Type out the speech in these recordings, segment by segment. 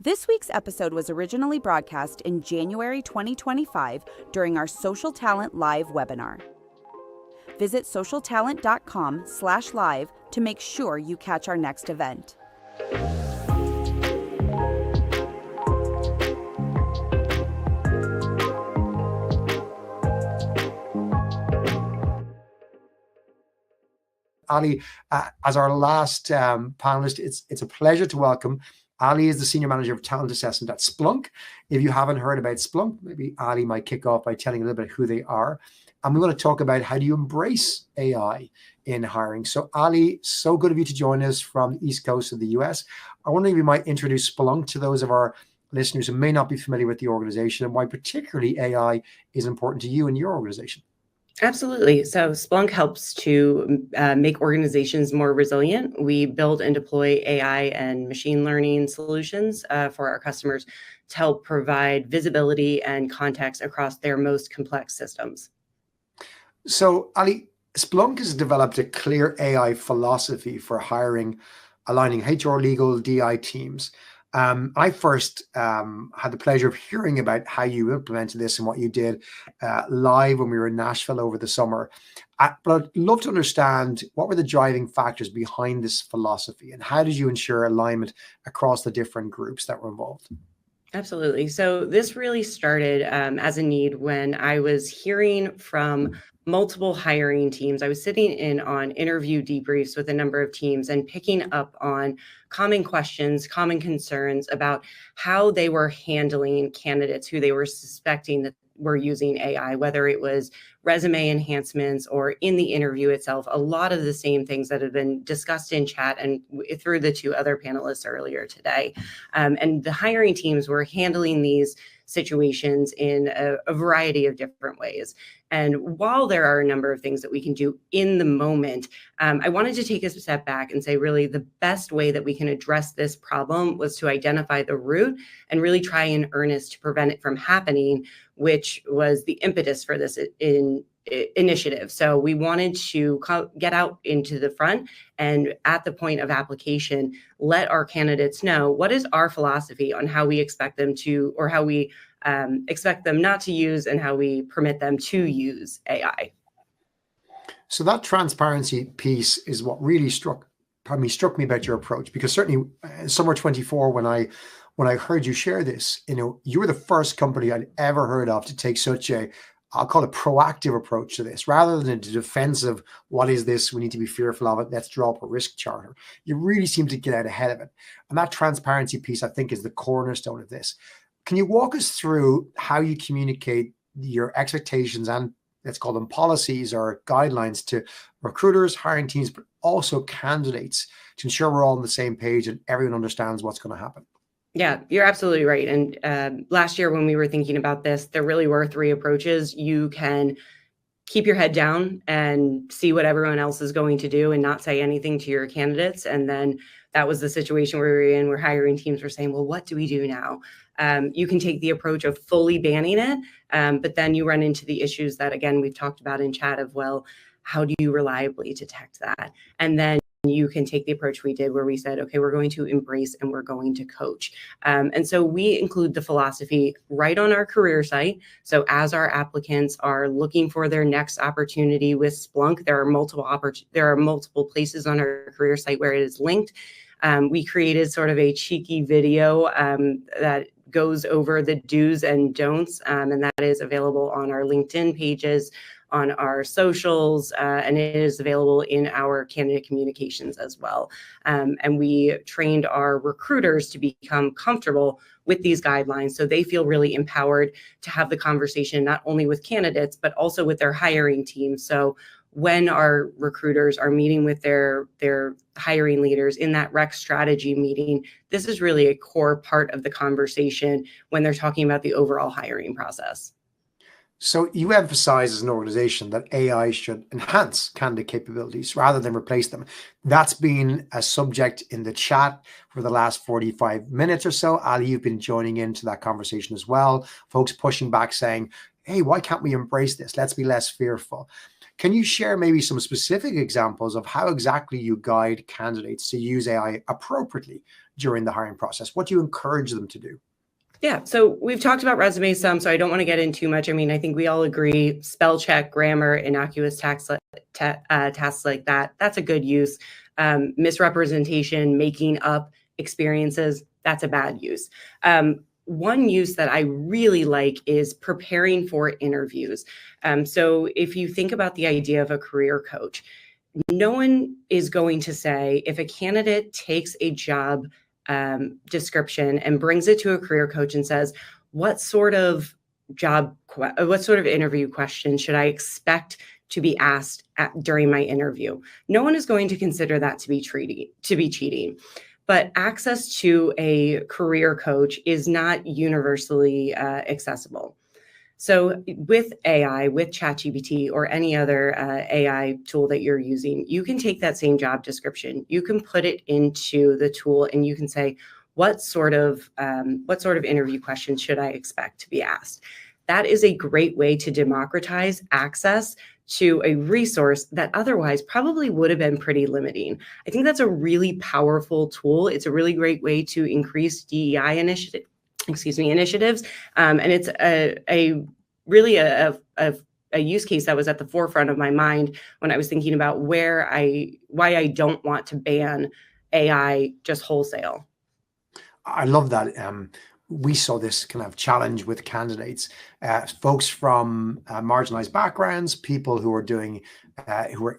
This week's episode was originally broadcast in January 2025 during our Social Talent Live webinar. Visit socialtalent.com/live to make sure you catch our next event. Allie, as our last panelist, it's a pleasure to welcome. Allie is the Senior Manager of Talent Assessment at Splunk. If you haven't heard about Splunk, maybe Allie might kick off by telling a little bit who they are. And we want to talk about how do you embrace AI in hiring. So Allie, so good of you to join us from the East Coast of the US. I wonder if you might introduce Splunk to those of our listeners who may not be familiar with the organization and why particularly AI is important to you and your organization. Absolutely. So Splunk helps to make organizations more resilient. We build and deploy AI and machine learning solutions for our customers to help provide visibility and context across their most complex systems. So, Allie, Splunk has developed a clear AI philosophy for hiring, aligning HR, legal, DI teams. I first had the pleasure of hearing about how you implemented this and what you did live when we were in Nashville over the summer. But I'd love to understand what were the driving factors behind this philosophy and how did you ensure alignment across the different groups that were involved? Absolutely. So this really started as a need when I was hearing from multiple hiring teams. I was sitting in on interview debriefs with a number of teams and picking up on common questions, common concerns about how they were handling candidates who they were suspecting that were using AI, whether it was resume enhancements or in the interview itself. A lot of the same things that have been discussed in chat and through the two other panelists earlier today. And the hiring teams were handling these situations in a variety of different ways. And while there are a number of things that we can do in the moment, I wanted to take a step back and say, really, the best way that we can address this problem was to identify the root and really try in earnest to prevent it from happening, which was the impetus for this initiative. So we wanted to get out into the front and at the point of application, let our candidates know what is our philosophy on how we expect them to, or how we expect them not to use and how we permit them to use AI. So that transparency piece is what really struck me about your approach, because certainly summer 24, when I heard you share this, you were the first company I'd ever heard of to take such a, I'll call it, proactive approach to this, rather than a defensive, what is this? We need to be fearful of it. Let's draw up a risk charter. You really seem to get out ahead of it. And that transparency piece, I think, is the cornerstone of this. Can you walk us through how you communicate your expectations and, let's call them, policies or guidelines to recruiters, hiring teams, but also candidates, to ensure we're all on the same page and everyone understands what's going to happen? Yeah, you're absolutely right. And last year when we were thinking about this, there really were three approaches. You can keep your head down and see what everyone else is going to do and not say anything to your candidates. And then that was the situation where we were in, where hiring teams were saying, well, what do we do now? You can take the approach of fully banning it, but then you run into the issues that, again, we've talked about in chat of, well, how do you reliably detect that? And then you can take the approach we did where we said, okay, we're going to embrace and we're going to coach. And so we include the philosophy right on our career site. So as our applicants are looking for their next opportunity with Splunk, there are multiple places on our career site where it is linked. We created sort of a cheeky video that goes over the do's and don'ts, and that is available on our LinkedIn pages, on our socials, and it is available in our candidate communications as well. And we trained our recruiters to become comfortable with these guidelines so they feel really empowered to have the conversation not only with candidates, but also with their hiring team. So when our recruiters are meeting with their hiring leaders in that rec strategy meeting, this is really a core part of the conversation when they're talking about the overall hiring process. So you emphasize as an organization that AI should enhance candidate capabilities rather than replace them. That's been a subject in the chat for the last 45 minutes or so. Ali, you've been joining into that conversation as well. Folks pushing back saying, hey, why can't we embrace this? Let's be less fearful. Can you share maybe some specific examples of how exactly you guide candidates to use AI appropriately during the hiring process? What do you encourage them to do? Yeah, so we've talked about resumes some, so I don't want to get in too much. I mean, I think we all agree spell check, grammar, innocuous tasks like that, that's a good use. Misrepresentation, making up experiences, that's a bad use. One use that I really like is preparing for interviews. So if you think about the idea of a career coach, no one is going to say if a candidate takes a job description and brings it to a career coach and says, what sort of interview question should I expect to be asked during my interview? No one is going to consider that to be cheating. But access to a career coach is not universally accessible. So with AI, with ChatGPT or any other AI tool that you're using, you can take that same job description, you can put it into the tool, and you can say, what sort of interview questions should I expect to be asked? That is a great way to democratize access to a resource that otherwise probably would have been pretty limiting. I think that's a really powerful tool. It's a really great way to increase DEI initiatives. And it's really a use case that was at the forefront of my mind when I was thinking about why I don't want to ban AI just wholesale. I love that. We saw this kind of challenge with candidates, folks from marginalized backgrounds, people who are doing, who are,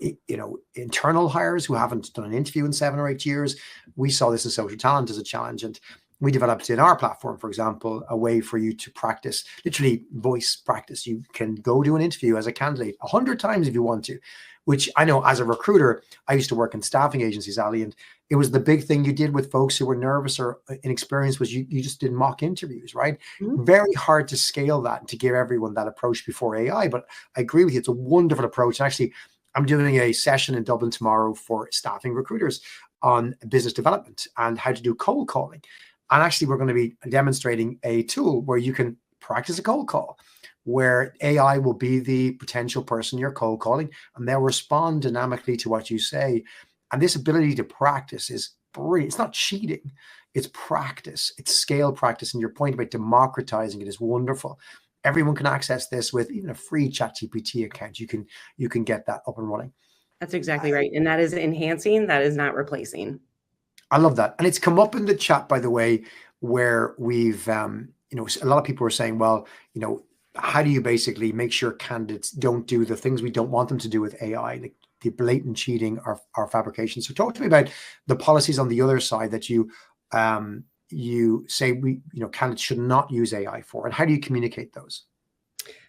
internal hires who haven't done an interview in 7 or 8 years. We saw this in SocialTalent as a challenge, and we developed in our platform, for example, a way for you to practice, literally voice practice. You can go do an interview as a candidate 100 times if you want to, which I know as a recruiter, I used to work in staffing agencies, Allie, and it was the big thing you did with folks who were nervous or inexperienced was you just did mock interviews, right? Mm-hmm. Very hard to scale that and to give everyone that approach before AI, but I agree with you. It's a wonderful approach. And actually, I'm doing a session in Dublin tomorrow for staffing recruiters on business development and how to do cold calling. And actually, we're going to be demonstrating a tool where you can practice a cold call, where AI will be the potential person you're cold calling, and they'll respond dynamically to what you say. And this ability to practice is brilliant. It's not cheating, it's practice. It's scale practice. And your point about democratizing it is wonderful. Everyone can access this with even a free ChatGPT account. You can get that up and running. That's exactly right. And that is enhancing, that is not replacing. I love that. And it's come up in the chat, by the way, where we've, a lot of people are saying, well, how do you basically make sure candidates don't do the things we don't want them to do with AI, like the blatant cheating or fabrication? So talk to me about the policies on the other side that you say candidates should not use AI for, and how do you communicate those?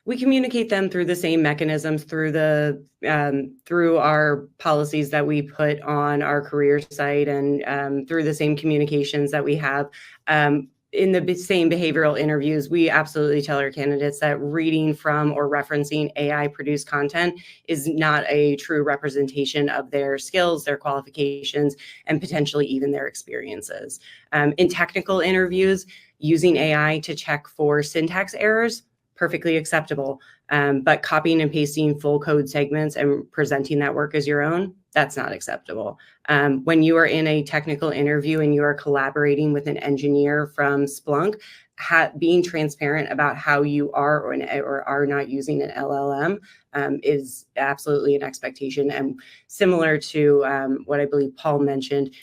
We communicate them through the same mechanisms, through our policies that we put on our career site, and through the same communications that we have. In the same behavioral interviews, we absolutely tell our candidates that reading from or referencing AI-produced content is not a true representation of their skills, their qualifications, and potentially even their experiences. In technical interviews, using AI to check for syntax errors, perfectly acceptable. But copying and pasting full code segments and presenting that work as your own, that's not acceptable. When you are in a technical interview and you are collaborating with an engineer from Splunk, being transparent about how you are or are not using an LLM is absolutely an expectation. And similar to what I believe Paul mentioned,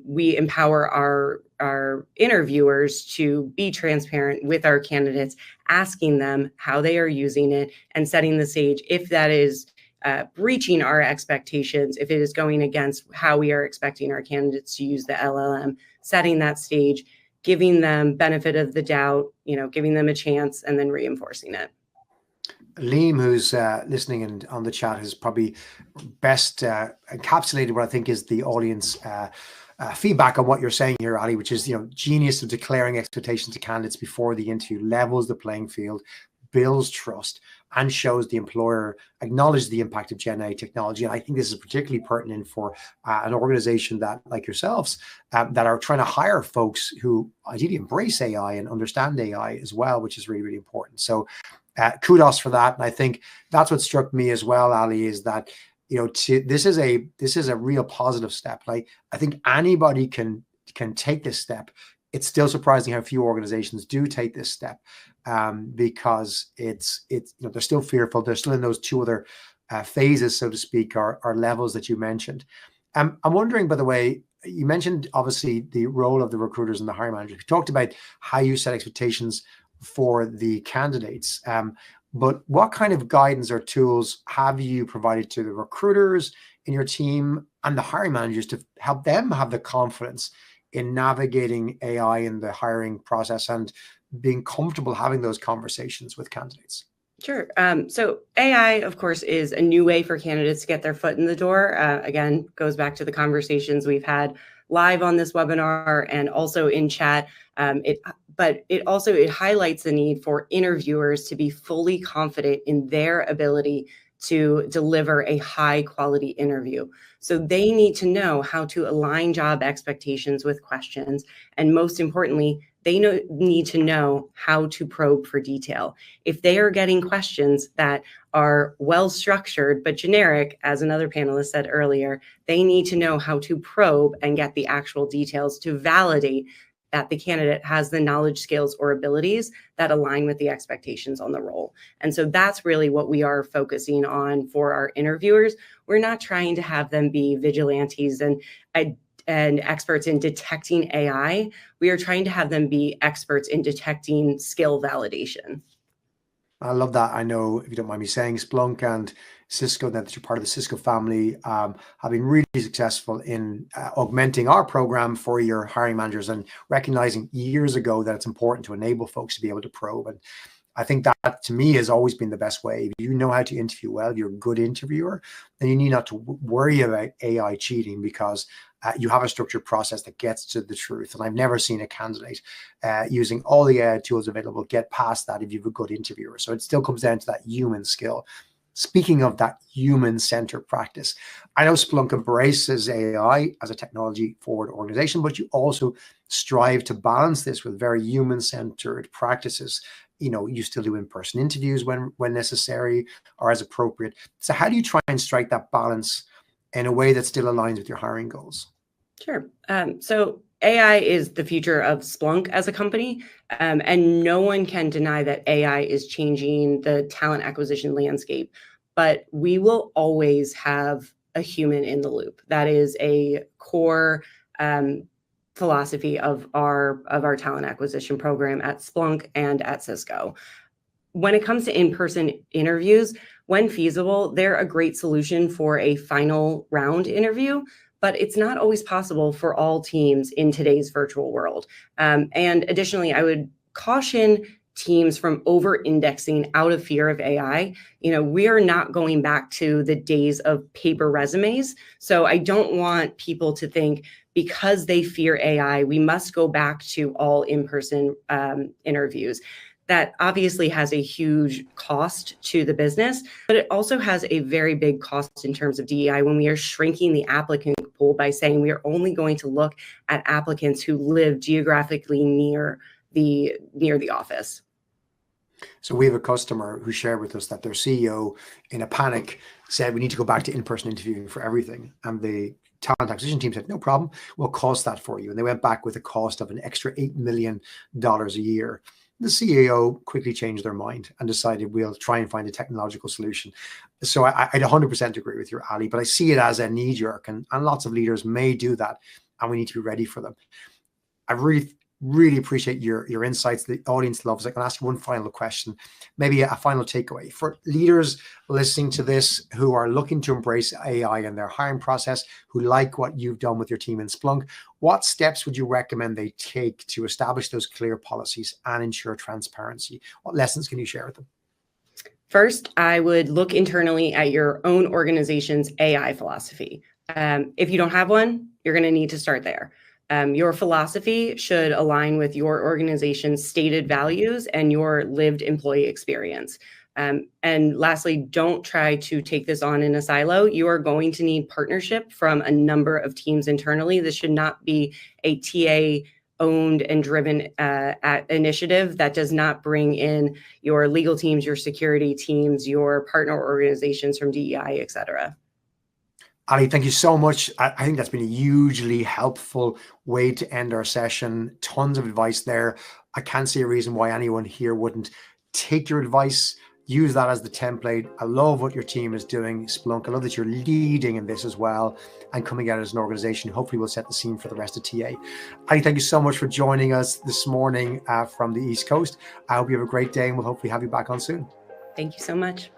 we empower our interviewers to be transparent with our candidates, asking them how they are using it and setting the stage if that is breaching our expectations, if it is going against how we are expecting our candidates to use the LLM, setting that stage, giving them benefit of the doubt, giving them a chance, and then reinforcing it. Liam, who's listening and on the chat, has probably best encapsulated what I think is the audience feedback on what you're saying here, Allie, which is, genius of declaring expectations to candidates before the interview, levels the playing field, builds trust, and shows the employer acknowledges the impact of Gen A technology. And I think this is particularly pertinent for an organization that, like yourselves, that are trying to hire folks who ideally embrace AI and understand AI as well, which is really, really important. So kudos for that. And I think that's what struck me as well, Allie, is that this is a real positive step. Like, I think anybody can can take this step. It's still surprising how few organizations do take this step, because it's they're still fearful. They're still in those two other phases, so to speak, or levels that you mentioned. I'm wondering, by the way, you mentioned obviously the role of the recruiters and the hiring managers. You talked about how you set expectations for the candidates. But what kind of guidance or tools have you provided to the recruiters in your team and the hiring managers to help them have the confidence in navigating AI in the hiring process and being comfortable having those conversations with candidates? Sure. So AI, of course, is a new way for candidates to get their foot in the door. Again, goes back to the conversations we've had live on this webinar and also in chat. But it highlights the need for interviewers to be fully confident in their ability to deliver a high quality interview. So they need to know how to align job expectations with questions. And most importantly, they need to know how to probe for detail. If they are getting questions that are well structured but generic, as another panelist said earlier, they need to know how to probe and get the actual details to validate that the candidate has the knowledge, skills, or abilities that align with the expectations on the role. And so that's really what we are focusing on for our interviewers. We're not trying to have them be vigilantes and experts in detecting AI. We are trying to have them be experts in detecting skill validation. I love that. I know, if you don't mind me saying, Splunk and Cisco, that you're part of the Cisco family, have been really successful in augmenting our program for your hiring managers and recognizing years ago that it's important to enable folks to be able to probe. And I think that, to me, has always been the best way. If you know how to interview well, you're a good interviewer, then you need not to worry about AI cheating, because you have a structured process that gets to the truth. And I've never seen a candidate using all the AI tools available get past that if you have a good interviewer. So it still comes down to that human skill. Speaking of that human-centered practice, I know Splunk embraces AI as a technology-forward organization, but you also strive to balance this with very human-centered practices. You still do in-person interviews when necessary or as appropriate. So how do you try and strike that balance in a way that still aligns with your hiring goals? Sure. So AI is the future of Splunk as a company, and no one can deny that AI is changing the talent acquisition landscape. But we will always have a human in the loop. That is a core philosophy of our talent acquisition program at Splunk and at Cisco. When it comes to in-person interviews, when feasible, they're a great solution for a final round interview, but it's not always possible for all teams in today's virtual world. And additionally, I would caution teams from over-indexing out of fear of AI. We are not going back to the days of paper resumes. So I don't want people to think because they fear AI, we must go back to all in-person interviews. That obviously has a huge cost to the business, but it also has a very big cost in terms of DEI when we are shrinking the applicant pool by saying we are only going to look at applicants who live geographically near the office. So we have a customer who shared with us that their CEO, in a panic, said we need to go back to in-person interviewing for everything. And the talent acquisition team said, no problem, we'll cost that for you. And they went back with a cost of an extra $8 million a year. The CEO quickly changed their mind and decided we'll try and find a technological solution. So I'd 100% agree with you, Allie, but I see it as a knee-jerk, and lots of leaders may do that, and we need to be ready for them. I really appreciate your insights. The audience loves it. I'm going to ask you one final question, maybe a final takeaway for leaders listening to this who are looking to embrace AI in their hiring process, who like what you've done with your team in Splunk. What steps would you recommend they take to establish those clear policies and ensure transparency? What lessons can you share with them? First, I would look internally at your own organization's AI philosophy. If you don't have one, you're going to need to start there. Your philosophy should align with your organization's stated values and your lived employee experience. And lastly, don't try to take this on in a silo. You are going to need partnership from a number of teams internally. This should not be a TA owned and driven initiative that does not bring in your legal teams, your security teams, your partner organizations from DEI, et cetera. Allie, thank you so much. I think that's been a hugely helpful way to end our session. Tons of advice there. I can't see a reason why anyone here wouldn't take your advice, use that as the template. I love what your team is doing, Splunk. I love that you're leading in this as well and coming out as an organization. Hopefully we'll set the scene for the rest of TA. Allie, thank you so much for joining us this morning from the East Coast. I hope you have a great day, and we'll hopefully have you back on soon. Thank you so much.